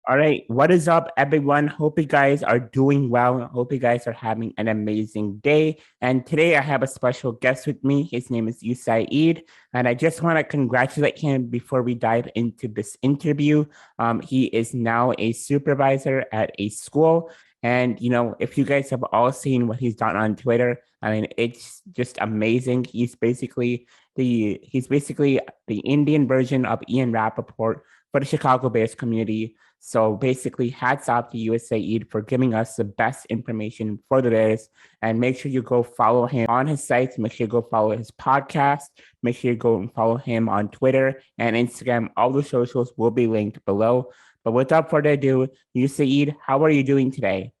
All right, what is up, everyone? Hope you guys are doing well. Hope you guys are having an amazing day. And today I have a special guest with me. His name is Usayd, and I just want to congratulate him before we dive into this interview. He is now a supervisor at a school, and if you guys have all seen what he's done on Twitter, I mean, it's just amazing. He's basically the Indian version of Ian Rappaport for the Chicago Bears community. So basically, hats off to Usayd for giving us the best information for the Bears. And make sure you go follow him on his sites. Make sure you go follow his podcast. Make sure you go and follow him on Twitter and Instagram. All the socials will be linked below. But without further ado, Usayd, how are you doing today?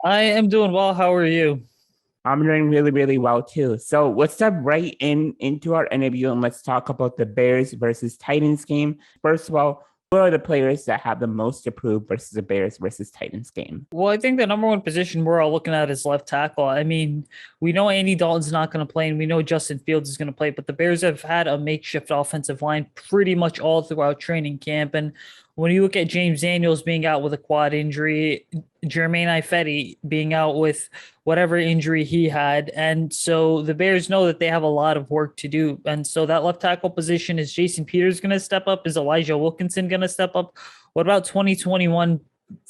I am doing well. How are you? I'm doing really, really well too. So let's dive right into our interview and let's talk about the Bears versus Titans game. First of all, who are the players that have the most to prove versus the Bears versus Titans game? Well, I think the number one position we're all looking at is left tackle. I mean, we know Andy Dalton's not going to play, and we know Justin Fields is going to play, but the Bears have had a makeshift offensive line pretty much all throughout training camp. And when you look at James Daniels being out with a quad injury, Jermaine Ifedi being out with whatever injury he had. And so the Bears know that they have a lot of work to do. And so that left tackle position, is Jason Peters going to step up? Is Elijah Wilkinson going to step up? What about 2021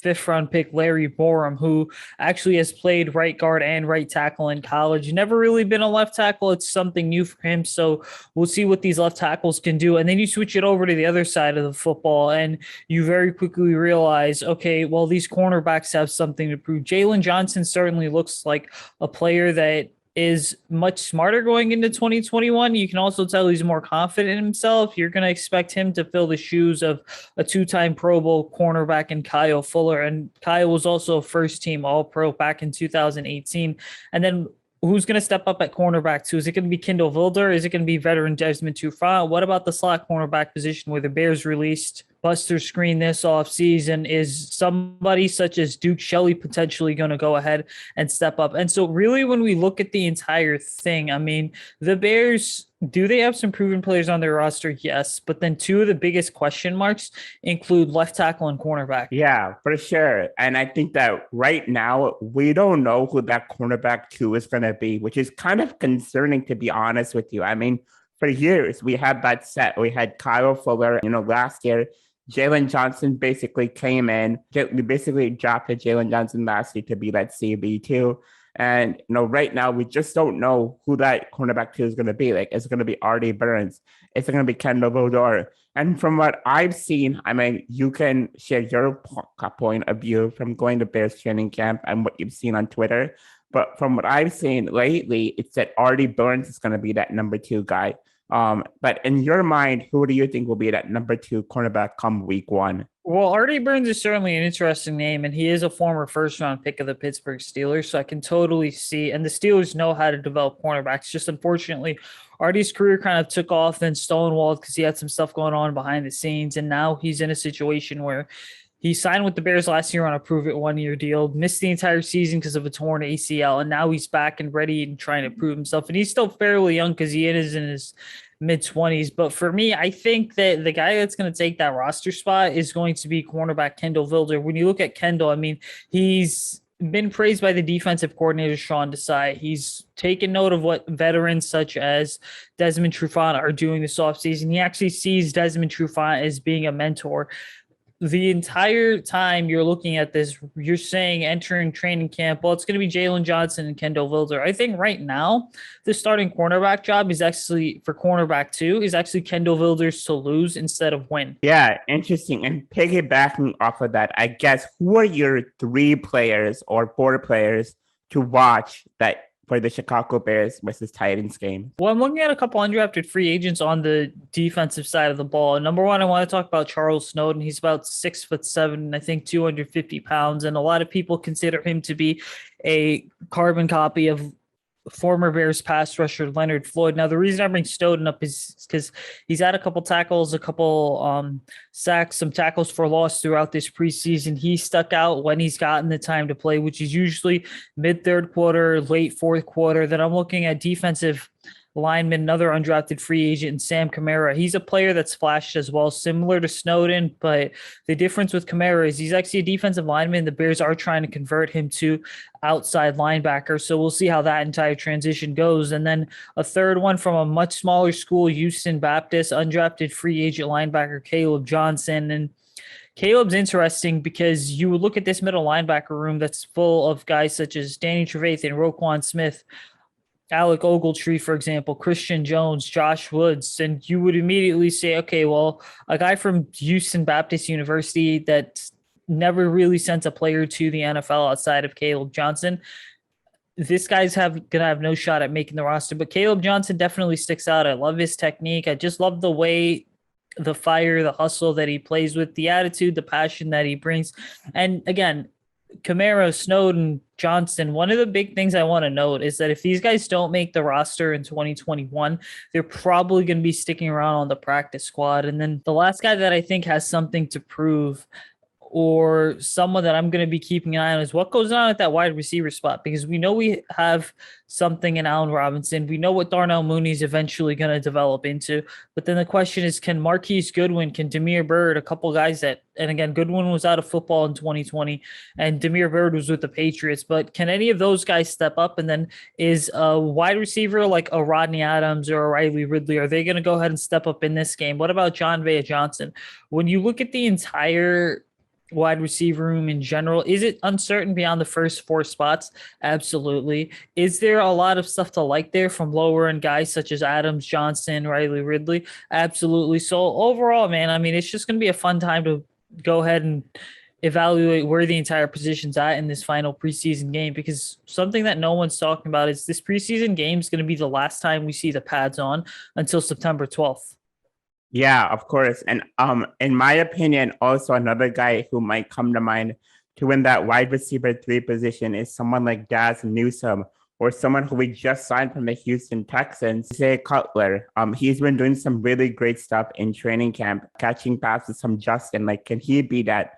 fifth round pick Larry Borum, who actually has played right guard and right tackle in college? Never really been a left tackle. It's something new for him. So we'll see what these left tackles can do. And then you switch it over to the other side of the football, and you very quickly realize, okay, well, these cornerbacks have something to prove. Jalen Johnson certainly looks like a player that is much smarter going into 2021. You can also tell he's more confident in himself. You're going to expect him to fill the shoes of a two-time Pro Bowl cornerback in Kyle Fuller. And Kyle was also a first-team All-Pro back in 2018. And then who's going to step up at cornerback too? Is it going to be Kendall Wilder? Is it going to be veteran Desmond Trufant? What about the slot cornerback position where the Bears released Buster Screen this offseason? Is somebody such as Duke Shelley potentially going to go ahead and step up? And so really, when we look at the entire thing, I mean, the Bears, do they have some proven players on their roster? Yes. But then two of the biggest question marks include left tackle and cornerback. Yeah, for sure. And I think that right now, we don't know who that cornerback two is going to be, which is kind of concerning, to be honest with you. I mean, for years, we had that set. We had Kyle Fuller, last year. Jalen Johnson basically came in. We basically drafted Jalen Johnson last year to be that CB2. And, right now, we just don't know who that cornerback two is going to be. Like, is it going to be Artie Burns? Is it going to be Kendall Wilder? And from what I've seen, I mean, you can share your point of view from going to Bears training camp and what you've seen on Twitter. But from what I've seen lately, it's that Artie Burns is going to be that number two guy. But in your mind, who do you think will be that number two cornerback come week one? Well, Artie Burns is certainly an interesting name, and he is a former first-round pick of the Pittsburgh Steelers, so I can totally see. And the Steelers know how to develop cornerbacks. Just unfortunately, Artie's career kind of took off and stonewalled because he had some stuff going on behind the scenes, and now he's in a situation where he signed with the Bears last year on a prove-it one-year deal, missed the entire season because of a torn ACL, and now he's back and ready and trying to prove himself. And he's still fairly young because he is in his mid-20s. But for me, I think that the guy that's going to take that roster spot is going to be cornerback Kendall Wilder. When you look at Kendall, I mean, he's been praised by the defensive coordinator, Sean Desai. He's taken note of what veterans such as Desmond Trufant are doing this offseason. He actually sees Desmond Trufant as being a mentor. The entire time you're looking at this, you're saying entering training camp, well, it's going to be Jalen Johnson and Kendall Wilder. I think right now, the starting cornerback job is actually, for cornerback two, is actually Kendall Wilder's to lose instead of win. Yeah, interesting. And piggybacking off of that, I guess, who are your three players or four players to watch that for the Chicago Bears versus Titans game? Well, I'm looking at a couple undrafted free agents on the defensive side of the ball. Number one, I want to talk about Charles Snowden. He's about 6'7", I think 250 pounds. And a lot of people consider him to be a carbon copy of former Bears pass rusher Leonard Floyd. Now, the reason I bring Snowden up is because he's had a couple tackles, a couple sacks, some tackles for loss throughout this preseason. He stuck out when he's gotten the time to play, which is usually mid-third quarter, late fourth quarter. Then I'm looking at defensive lineman, another undrafted free agent, and Sam Camara. He's a player that's flashed as well, similar to Snowden, but the difference with Camara is he's actually a defensive lineman. The Bears are trying to convert him to outside linebacker, so we'll see how that entire transition goes. And then a third one from a much smaller school, Houston Baptist, undrafted free agent linebacker Caleb Johnson. And Caleb's interesting because you would look at this middle linebacker room that's full of guys such as Danny Trevathan, Roquan Smith, Alec Ogletree, for example, Christian Jones, Josh Woods, and you would immediately say, okay, well, a guy from Houston Baptist University that never really sent a player to the NFL outside of Caleb Johnson. This guy's gonna have no shot at making the roster, but Caleb Johnson definitely sticks out. I love his technique. I just love the way, the fire, the hustle that he plays with, the attitude, the passion that he brings. And again, Camara, Snowden, Johnson, one of the big things I want to note is that if these guys don't make the roster in 2021, they're probably going to be sticking around on the practice squad. And then the last guy that I think has something to prove, or someone that I'm going to be keeping an eye on, is what goes on at that wide receiver spot, because we know we have something in Allen Robinson. We know what Darnell Mooney is eventually going to develop into. But then the question is, can Marquise Goodwin, can Damiere Byrd, a couple guys that, and again, Goodwin was out of football in 2020 and Damiere Byrd was with the Patriots, but can any of those guys step up? And then is a wide receiver like a Rodney Adams or a Riley Ridley, are they going to go ahead and step up in this game? What about John Vea Johnson? When you look at the entire wide receiver room in general, is it uncertain beyond the first four spots? Absolutely. Is there a lot of stuff to like there from lower end guys such as Adams, Johnson, Riley Ridley? Absolutely. So overall, man, I mean, it's just going to be a fun time to go ahead and evaluate where the entire position's at in this final preseason game, because something that no one's talking about is this preseason game is going to be the last time we see the pads on until September 12th. Yeah, of course. And in my opinion, also another guy who might come to mind to win that wide receiver 3 position is someone like Daz Newsome, or someone who we just signed from the Houston Texans, Usayd Cutler. He's been doing some really great stuff in training camp, catching passes from Justin. Like, can he be that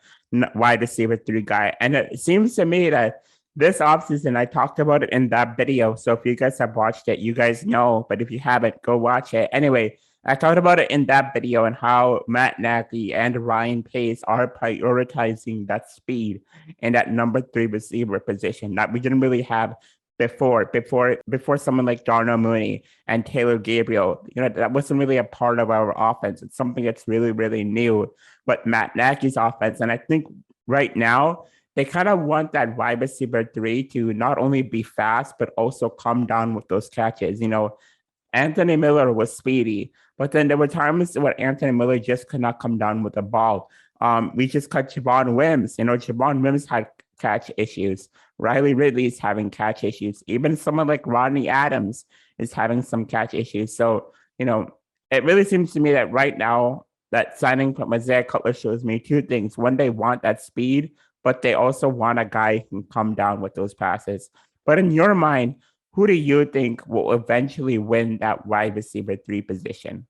wide receiver 3 guy? And it seems to me that this offseason, I talked about it in that video. So if you guys have watched it, you guys know. But if you haven't, go watch it. Anyway, I talked about it in that video and how Matt Nagy and Ryan Pace are prioritizing that speed in that number 3 receiver position that we didn't really have before someone like Darnell Mooney and Taylor Gabriel. You know, that wasn't really a part of our offense. It's something that's really, really new. But Matt Nagy's offense, and I think right now they kind of want that wide receiver 3 to not only be fast, but also come down with those catches. You know, Anthony Miller was speedy, but then there were times where Anthony Miller just could not come down with the ball. We just cut Javon Wims. You know, Javon Wims had catch issues. Riley Ridley is having catch issues. Even someone like Rodney Adams is having some catch issues. So, you know, it really seems to me that right now that signing from Usayd Cutler shows me 2 things. One, they want that speed, but they also want a guy who can come down with those passes. But in your mind, who do you think will eventually win that wide receiver 3 position?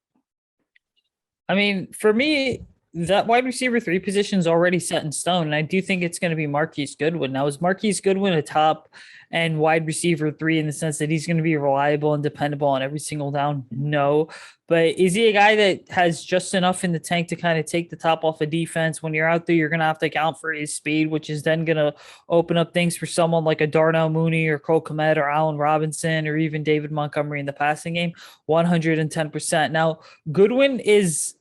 I mean, for me, that wide receiver 3 position is already set in stone. And I do think it's going to be Marquise Goodwin. Now, is Marquise Goodwin a top and wide receiver 3 in the sense that he's going to be reliable and dependable on every single down? No. But is he a guy that has just enough in the tank to kind of take the top off of defense? When you're out there, you're going to have to account for his speed, which is then going to open up things for someone like a Darnell Mooney or Cole Kmet or Allen Robinson or even David Montgomery in the passing game. 110%. Now, Goodwin is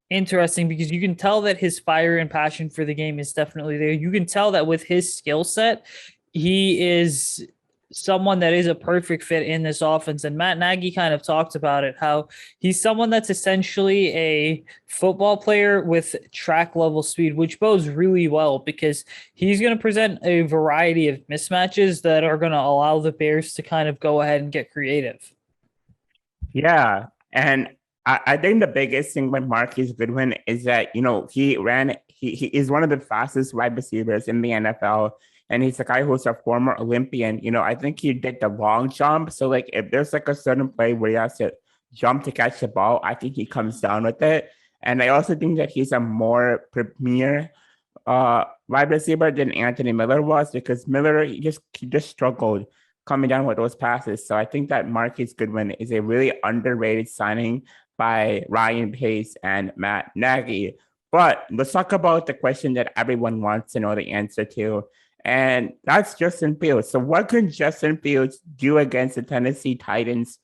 interesting because you can tell that his fire and passion for the game is definitely there. You can tell that with his skill set, he is someone that is a perfect fit in this offense. And Matt Nagy kind of talked about it, how he's someone that's essentially a football player with track level speed, which bodes really well because he's going to present a variety of mismatches that are going to allow the Bears to kind of go ahead and get creative. Yeah. And I think the biggest thing with Marquise Goodwin is that, you know, he is one of the fastest wide receivers in the NFL. And he's a guy who's a former Olympian. You know, I think he did the long jump. So, like, if there's like a certain play where he has to jump to catch the ball, I think he comes down with it. And I also think that he's a more premier wide receiver than Anthony Miller was, because Miller, he just struggled coming down with those passes. So I think that Marquise Goodwin is a really underrated signing by Ryan Pace and Matt Nagy. But let's talk about the question that everyone wants to know the answer to, and that's Justin Fields. So what can Justin Fields do against the Tennessee Titans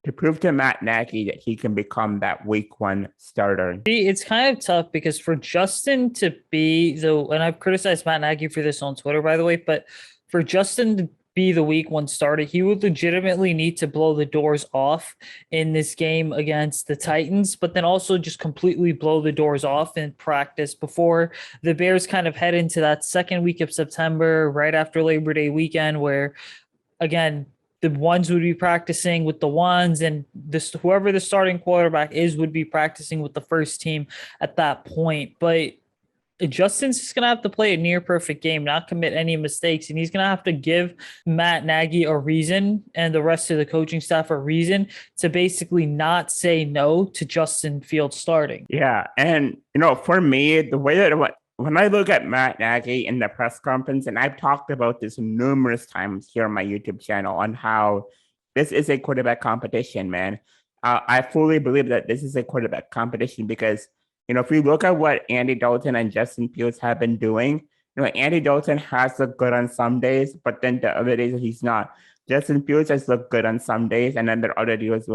to prove to Matt Nagy that he can become that week 1 starter? It's kind of tough because for Justin to be and I've criticized Matt Nagy for this on Twitter, by the way, but for Justin to be the week 1 starter, he would legitimately need to blow the doors off in this game against the Titans, but then also just completely blow the doors off in practice before the Bears kind of head into that second week of September, right after Labor Day weekend, where again, the ones would be practicing with the ones, and this whoever the starting quarterback is would be practicing with the first team at that point. But Justin's just going to have to play a near perfect game, not commit any mistakes. And he's going to have to give Matt Nagy a reason and the rest of the coaching staff a reason to basically not say no to Justin Fields starting. Yeah. And, for me, the way that when I look at Matt Nagy in the press conference, and I've talked about this numerous times here on my YouTube channel on how this is a quarterback competition, man. I fully believe that this is a quarterback competition because if we look at what Andy Dalton and Justin Fields have been doing, Andy Dalton has looked good on some days, but then the other days he's not. Justin Fields has looked good on some days, and then there are other days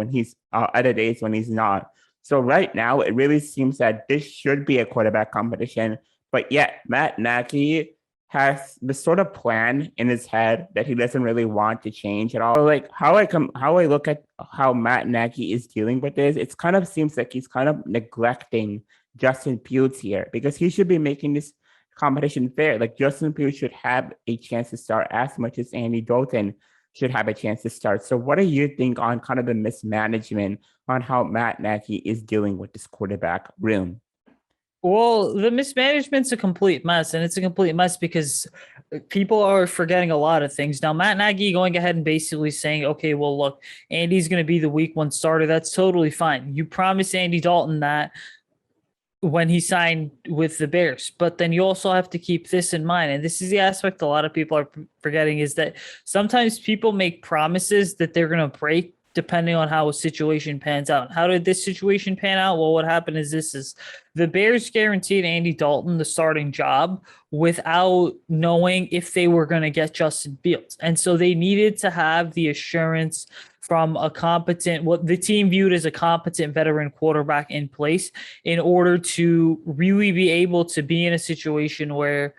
when he's not. So right now, it really seems that this should be a quarterback competition, but yet Matt Nagy has the sort of plan in his head that he doesn't really want to change at all. So like how I look at how Matt Nagy is dealing with this, it kind of seems like he's kind of neglecting Justin Fields here because he should be making this competition fair. Like Justin Fields should have a chance to start as much as Andy Dalton should have a chance to start. So what do you think on kind of the mismanagement on how Matt Nagy is dealing with this quarterback room? Well, the mismanagement's a complete mess, and it's a complete mess because people are forgetting a lot of things. Now, Matt Nagy going ahead and basically saying, okay, well, look, Andy's going to be the week 1 starter. That's totally fine. You promised Andy Dalton that when he signed with the Bears, but then you also have to keep this in mind. And this is the aspect a lot of people are forgetting is that sometimes people make promises that they're going to break depending on how a situation pans out. How did this situation pan out? Well, what happened is the Bears guaranteed Andy Dalton the starting job without knowing if they were going to get Justin Fields. And so they needed to have the assurance from what the team viewed as a competent veteran quarterback in place in order to really be able to be in a situation where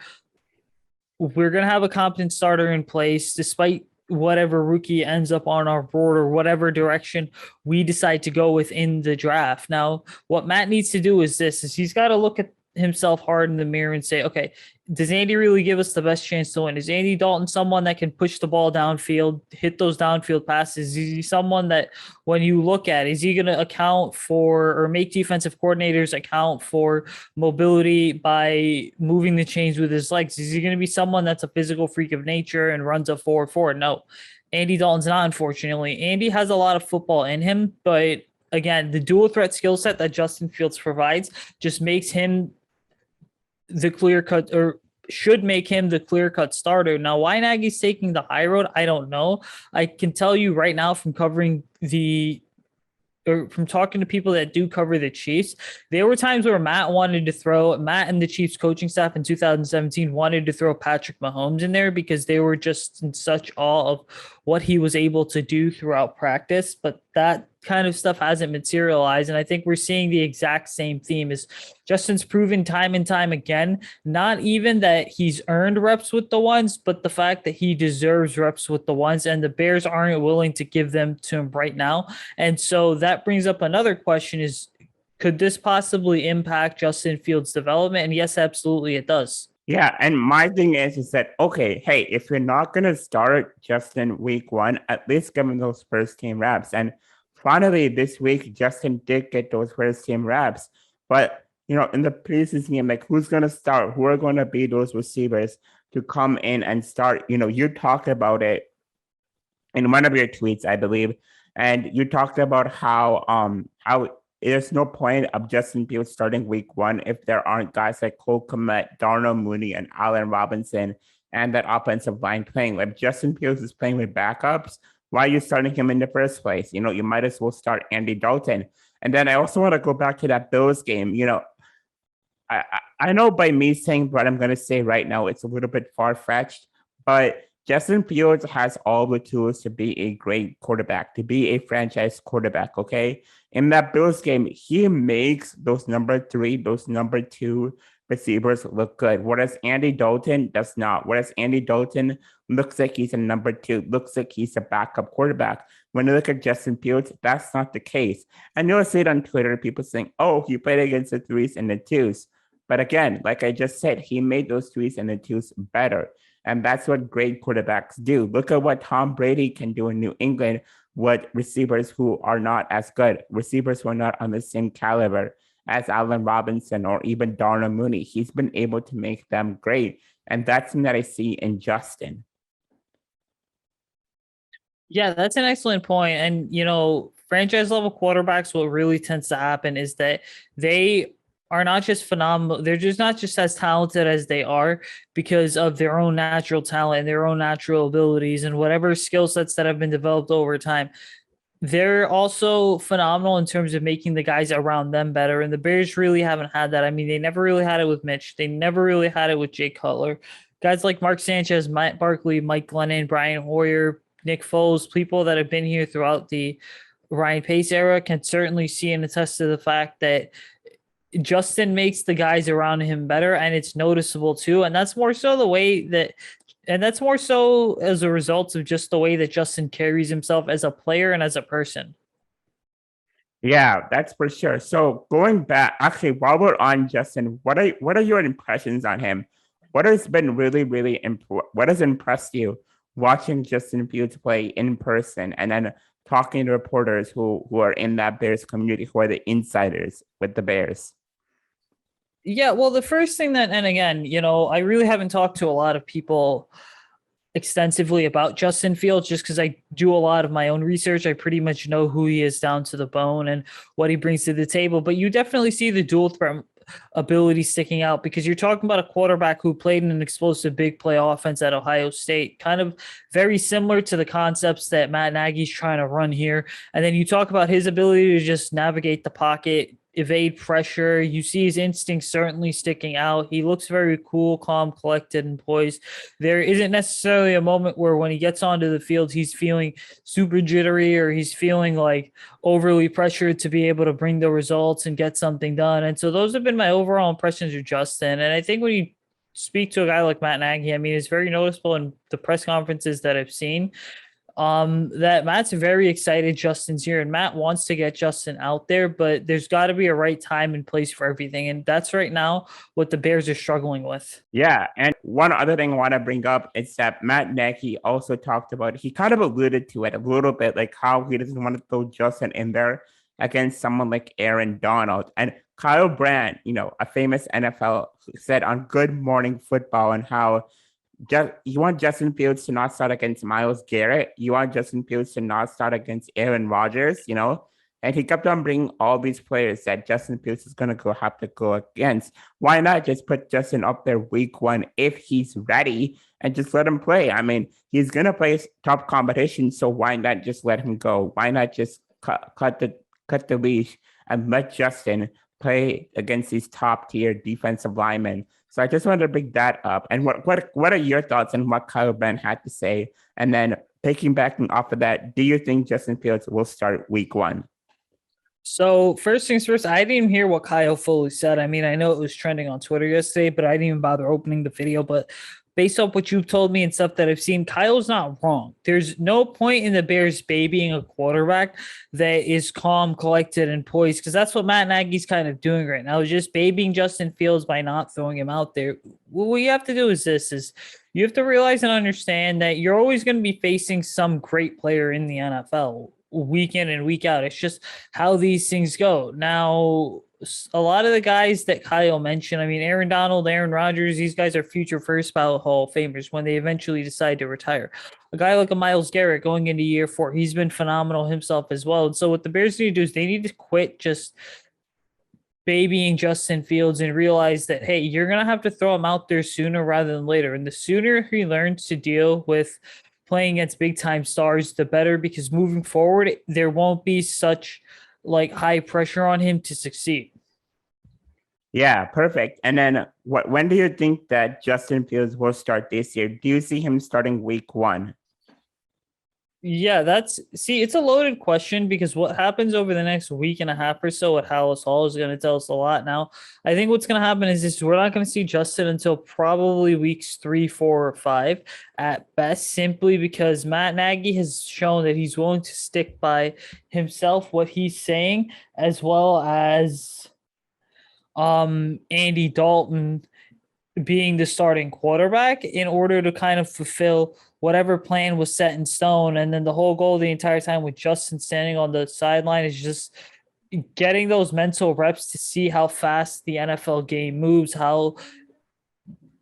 we're going to have a competent starter in place despite whatever rookie ends up on our board or whatever direction we decide to go within the draft. Now, what Matt needs to do is he's got to look at himself hard in the mirror and say, okay, does Andy really give us the best chance to win? Is Andy Dalton someone that can push the ball downfield, hit those downfield passes? Is he someone that when you look at, is he going to account for or make defensive coordinators account for mobility by moving the chains with his legs? Is he going to be someone that's a physical freak of nature and runs a 4.4? No, Andy Dalton's not, unfortunately. Andy has a lot of football in him, but again, the dual threat skill set that Justin Fields provides just makes him the clear cut or should make him the clear cut starter. Now, why Nagy's taking the high road, I don't know. I can tell you right now from from talking to people that do cover the Chiefs, there were times where Matt and the Chiefs coaching staff in 2017 wanted to throw Patrick Mahomes in there because they were just in such awe of what he was able to do throughout practice. But that kind of stuff hasn't materialized. And I think we're seeing the exact same theme is Justin's proven time and time again, not even that he's earned reps with the ones, but the fact that he deserves reps with the ones, and the Bears aren't willing to give them to him right now. And so that brings up another question is, could this possibly impact Justin Fields' development? And yes, absolutely it does. Yeah, and my thing is that, okay, hey, if you're not going to start Justin week 1, at least give him those first team reps. And finally, this week, Justin did get those first team reps. But, in the preseason game, like who's going to start? Who are going to be those receivers to come in and start? You talked about it in one of your tweets, I believe. And you talked about how there's no point of Justin Fields starting week 1 if there aren't guys like Cole Kmet, Darnell Mooney, and Allen Robinson and that offensive line playing. Like Justin Fields is playing with backups. Why are you starting him in the first place? You might as well start Andy Dalton. And then I also want to go back to that Bills game. I know by me saying what I'm going to say right now, it's a little bit far fetched, but Justin Fields has all the tools to be a great quarterback, to be a franchise quarterback. Okay. In that Bills game, he makes those number 3, those number 2 receivers look good. Whereas Andy Dalton does not. Whereas Andy Dalton looks like he's a number 2, looks like he's a backup quarterback. When you look at Justin Fields, that's not the case. And you'll see it on Twitter, people saying, oh, he played against the 3s and the 2s. But again, like I just said, he made those 3s and the 2s better. And that's what great quarterbacks do. Look at what Tom Brady can do in New England with receivers who are not as good, receivers who are not on the same caliber as Allen Robinson or even Darnell Mooney. He's been able to make them great. And that's something that I see in Justin. Yeah, that's an excellent point. And, franchise level quarterbacks, what really tends to happen is that they are not just phenomenal. They're just not just as talented as they are because of their own natural talent and their own natural abilities and whatever skill sets that have been developed over time. They're also phenomenal in terms of making the guys around them better. And the Bears really haven't had that. I mean, they never really had it with Mitch. They never really had it with Jay Cutler. Guys like Mark Sanchez, Matt Barkley, Mike Glennon, Brian Hoyer, Nick Foles, people that have been here throughout the Ryan Pace era can certainly see and attest to the fact that Justin makes the guys around him better, and it's noticeable too. And that's more so that's more so as a result of just the way that Justin carries himself as a player and as a person. Yeah, that's for sure. So going back, actually, while we're on Justin, what are your impressions on him? What has been really, really what has impressed you watching Justin Fields play in person and then talking to reporters who are in that Bears community, who are the insiders with the Bears? Yeah, well, the first thing that, and again, I really haven't talked to a lot of people extensively about Justin Fields just because I do a lot of my own research. I pretty much know who he is down to the bone and what he brings to the table. But you definitely see the dual threat ability sticking out because you're talking about a quarterback who played in an explosive big play offense at Ohio State, kind of very similar to the concepts that Matt Nagy's trying to run here. And then you talk about his ability to just navigate the pocket, evade pressure. You see his instincts certainly sticking out. He looks very cool, calm, collected, and poised. There isn't necessarily a moment where when he gets onto the field, he's feeling super jittery or he's feeling like overly pressured to be able to bring the results and get something done. And so those have been my overall impressions of Justin. And I think when you speak to a guy like Matt Nagy, I mean, it's very noticeable in the press conferences that I've seen that Matt's very excited Justin's here and Matt wants to get Justin out there, but there's got to be a right time and place for everything. And that's right now what the Bears are struggling with. Yeah. And one other thing I want to bring up is that Matt Nagy also talked about, he kind of alluded to it a little bit, like how he doesn't want to throw Justin in there against someone like Aaron Donald. And Kyle Brandt, a famous NFL, said on Good Morning Football and how you want Justin Fields to not start against Myles Garrett. You want Justin Fields to not start against Aaron Rodgers, And he kept on bringing all these players that Justin Fields is going to have to go against. Why not just put Justin up there week 1 if he's ready and just let him play? I mean, he's going to play top competition, so why not just let him go? Why not just cut the leash and let Justin play against these top tier defensive linemen? So I just wanted to bring that up. And what are your thoughts on what Kyle Brandt had to say? And then backing off of that, do you think Justin Fields will start week 1? So first things first, I didn't even hear what Kyle fully said. I mean, I know it was trending on Twitter yesterday, but I didn't even bother opening the video. But based off what you've told me and stuff that I've seen, Kyle's not wrong. There's no point in the Bears babying a quarterback that is calm, collected, and poised, because that's what Matt Nagy's kind of doing right now, is just babying Justin Fields by not throwing him out there. What you have to do is you have to realize and understand that you're always going to be facing some great player in the NFL week in and week out. It's just how these things go. Now, a lot of the guys that Kyle mentioned, I mean, Aaron Donald, Aaron Rodgers, these guys are future first ballot Hall of Famers when they eventually decide to retire. A guy like a Myles Garrett going into year 4, he's been phenomenal himself as well. And so what the Bears need to do is they need to quit just babying Justin Fields and realized that, hey, you're going to have to throw him out there sooner rather than later. And the sooner he learns to deal with playing against big time stars, the better, because moving forward, there won't be such like high pressure on him to succeed. Yeah, perfect. And then when do you think that Justin Fields will start this year? Do you see him starting week 1? Yeah, it's a loaded question because what happens over the next week and a half or so at Hallis Hall is going to tell us a lot. Now, I think what's going to happen is this: we're not going to see Justin until probably weeks 3, 4, or 5 at best, simply because Matt Nagy has shown that he's willing to stick by himself, what he's saying, as well as Andy Dalton being the starting quarterback in order to kind of fulfill whatever plan was set in stone. And then the whole goal the entire time with Justin standing on the sideline is just getting those mental reps to see how fast the NFL game moves, how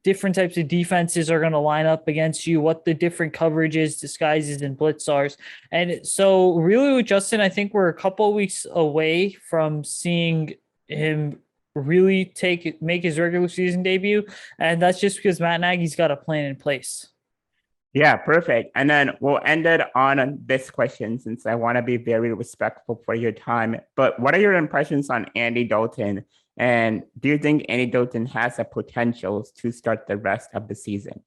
different types of defenses are going to line up against you, what the different coverages, disguises, and blitz are. And so really with Justin, I think we're a couple of weeks away from seeing him really make his regular season debut. And that's just because Matt Nagy's got a plan in place. Yeah, perfect. And then we'll end it on this question, since I want to be very respectful for your time. But what are your impressions on Andy Dalton? And do you think Andy Dalton has the potential to start the rest of the season?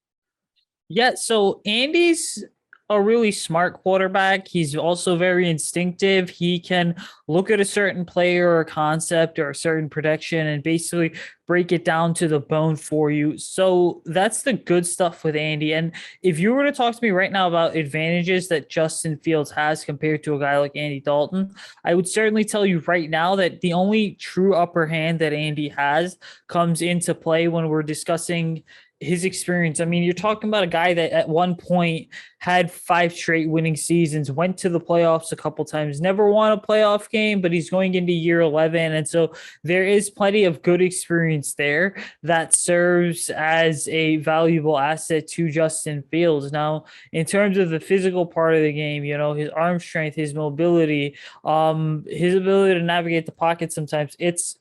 Yeah, so Andy's a really smart quarterback. He's also very instinctive. He can look at a certain player or concept or a certain prediction and basically break it down to the bone for you. So that's the good stuff with Andy. And if you were to talk to me right now about advantages that Justin Fields has compared to a guy like Andy Dalton, I would certainly tell you right now that the only true upper hand that Andy has comes into play when we're discussing his experience. I mean, you're talking about a guy that at one point had 5 straight winning seasons, went to the playoffs a couple times, never won a playoff game, but he's going into year 11. And so there is plenty of good experience there that serves as a valuable asset to Justin Fields. Now, in terms of the physical part of the game, you know, his arm strength, his mobility, his ability to navigate the pocket sometimes, it's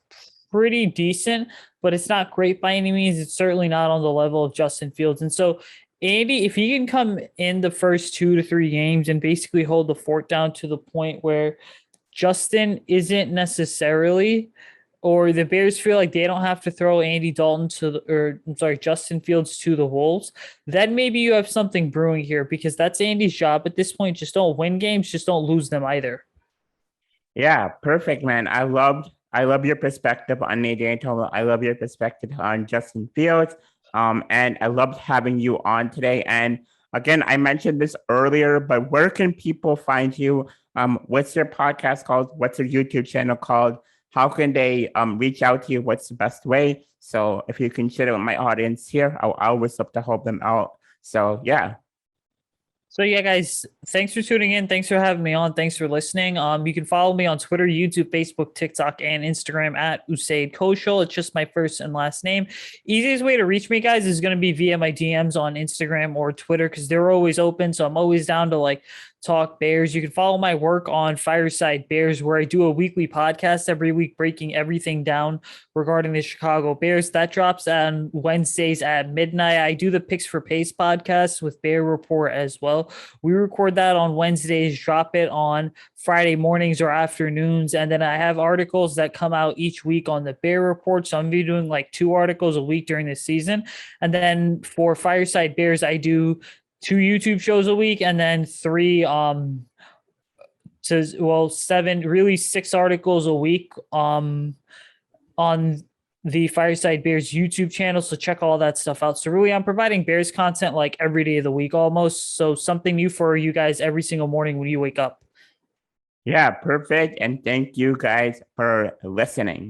pretty decent, but it's not great by any means. It's certainly not on the level of Justin Fields. And so Andy, if he can come in the first 2 to 3 games and basically hold the fort down to the point where Justin isn't necessarily, or the Bears feel like they don't have to throw Andy Dalton Justin Fields to the wolves, then maybe you have something brewing here, because that's Andy's job at this point. Just don't win games, just don't lose them either. Yeah, perfect, man. I love your perspective on Nate Dalton. I love your perspective on Justin Fields. And I loved having you on today. And again, I mentioned this earlier, but where can people find you? What's your podcast called? What's your YouTube channel called? How can they reach out to you? What's the best way? So if you can share it with my audience here, I'll always love to help them out. So yeah. So yeah, guys, thanks for tuning in. Thanks for having me on. Thanks for listening. You can follow me on Twitter, YouTube, Facebook, TikTok, and Instagram at Usayd Koshul. It's just my first and last name. Easiest way to reach me, guys, is going to be via my DMs on Instagram or Twitter, because they're always open. So I'm always down to talk Bears. You can follow my work on Fireside Bears, where I do a weekly podcast every week, breaking everything down regarding the Chicago Bears. That drops on Wednesdays at midnight. I do the Picks for Pace podcast with Bear Report as well. We record that on Wednesdays, drop it on Friday mornings or afternoons. And then I have articles that come out each week on the Bear Report. So I'm going to be doing 2 articles a week during this season. And then for Fireside Bears, I do 2 YouTube shows a week, and then 6 articles a week on the Fireside Bears YouTube channel. So check all that stuff out. So really, I'm providing Bears content every day of the week almost. So something new for you guys every single morning when you wake up. Yeah, perfect. And thank you guys for listening.